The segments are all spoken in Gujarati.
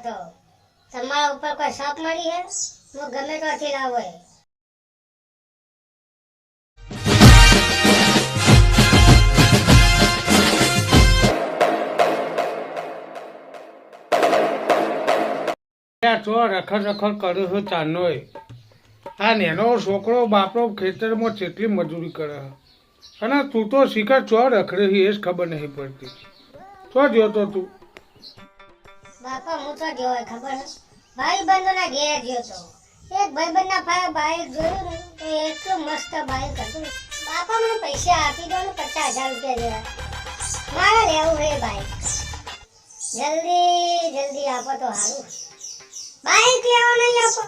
હતો તમારા ઉપર કોઈ શક મળી હે હું ગમે ત્યાંથી લાવો હે ચો રખડ રખડ કર્યો છો ચાનોય આ નેનો છોકરો બાપરો ખેતરમાં કેટલી મજૂરી કરે અને તું તો શીખર ચો રખડે એ જ ખબર નહીં પડતી ચો જોતો તું બાપા હું તો જોય ખબર હે ભાઈ બંધોના ઘેર ગયો તો એક ભાઈબંધના ભાઈ બાઈક જોયું ને તો એટલું મસ્ત બાઈક હતું બાપા મને પૈસા આપી દો ને 50,000 રૂપિયા જેવા મારે લેવું હે બાઈક જલ્દી આપો તો સારું બાઈક લેવો નહીં આપો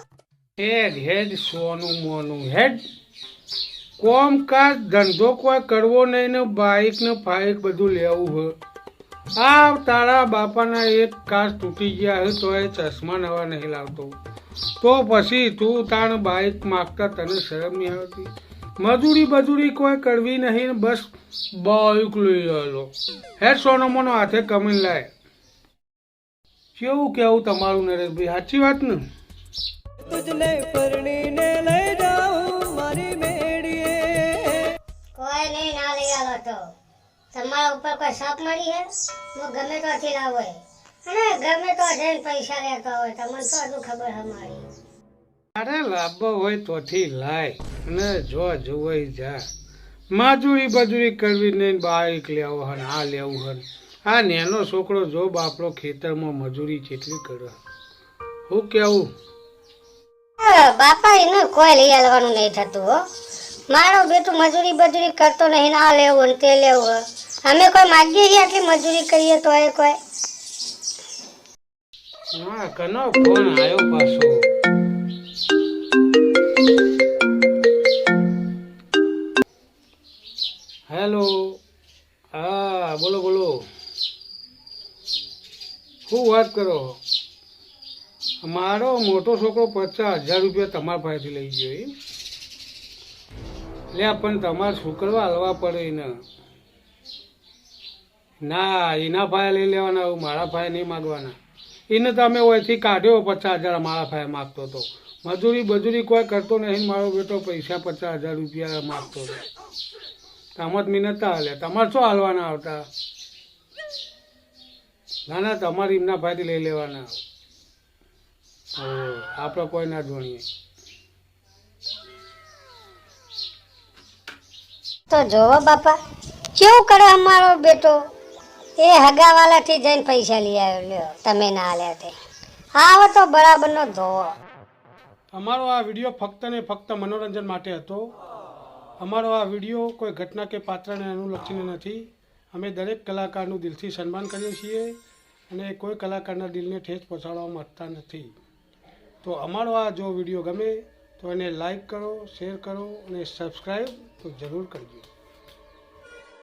હેડ સોનું મોનું હેડ કોમકાજ ધંધો કોઈ કરવો નહીં ને બાઈક ને ફાઈક બધું લેવું હોય આ તારા બાપાના એક કાચ તૂટી ગયા હોય તો એ ચશ્મા નવા નહીં લાવતો તો પછી તું તાણ બાઈક માગતા તને શરમ નહીં આવતી મજૂરી કોઈ કરવી નહીં ને બસ બાઈક લઈ આવેલો હેડ સોનો મોનો હાથે કમીને લાય કેવું કેવું તમારું નરેશભાઈ સાચી વાત ને તુજને પરણીને લઈ જાઉં મારી મેડીએ કોઈ નહીં ના લઈ આવો તો તમારા ઉપર કોઈ શક મળી હે હું ગમે ત્યાંથી લાવો હે અને ગમે તો જઈને પૈસા લેતા હોય તમને તો હજુ ખબર અમારી અરે લાભો હોય તોથી લાય અને જો જોવાઈ જા મજૂરી કરવી નહીં બાઈક લેવો હન આ લેવું હન આ નેનો છોકરો જો બાપરો ખેતરમાં મજૂરી કેટલી કરે હું કેવું બાપા એને કોઈ લઈ આવવાનું નહીં થતું હો મારો બેટું મજૂરી કરતો નહીં આ લેવું ને તે લેવું અમે કોઈ માગીએ છીએ આટલી મજૂરી કરીએ તો એ કોઈ હા કનો ફોન આવ્યો પાછો હેલો હા બોલો શું વાત કરો મારો મોટો છોકરો 50,000 રૂપિયા તમારા પાસેથી લઈ ગયો લે પણ તમારે છોકરો હાલવા પડે એને ના એના ભાઈ લઈ લેવાના મારા ભાઈ નહીં માગવાના એને તમે ઓયથી કાઢ્યો 50,000 મારા ભાઈ માગતો હતો મજૂરી કોઈ કરતો નહીં મારો બેટો પૈસા 50,000 રૂપિયા માગતો હતો તમારે મિનતા હાલે તમારે શું હાલવાના આવતા ના તમારે એમના ભાઈથી લઈ લેવાના આપણે કોઈ ના જોણીએ તો જોવો બાપા કેવું કરે અમારો બેટો એ હગાવાલાથી જઈને પૈસા લઈ આવ્યો લ્યો તમે ના આલ્યા તે આવો તો બરાબરનો ધોવો અમારો આ વિડીયો ફક્ત ને ફક્ત મનોરંજન માટે હતો અમારો આ વિડીયો કોઈ ઘટના કે પાત્રને અનુલક્ષીને નથી અમે દરેક કલાકારનું દિલથી સન્માન કરીએ છીએ અને કોઈ કલાકારના દિલને ઠેસ પહોંચાડવા માંગતા નથી તો અમારો આ જો વિડીયો ગમે તો એને લાઈક કરો શેર કરો અને સબસ્ક્રાઈબ તો જરૂર કરજો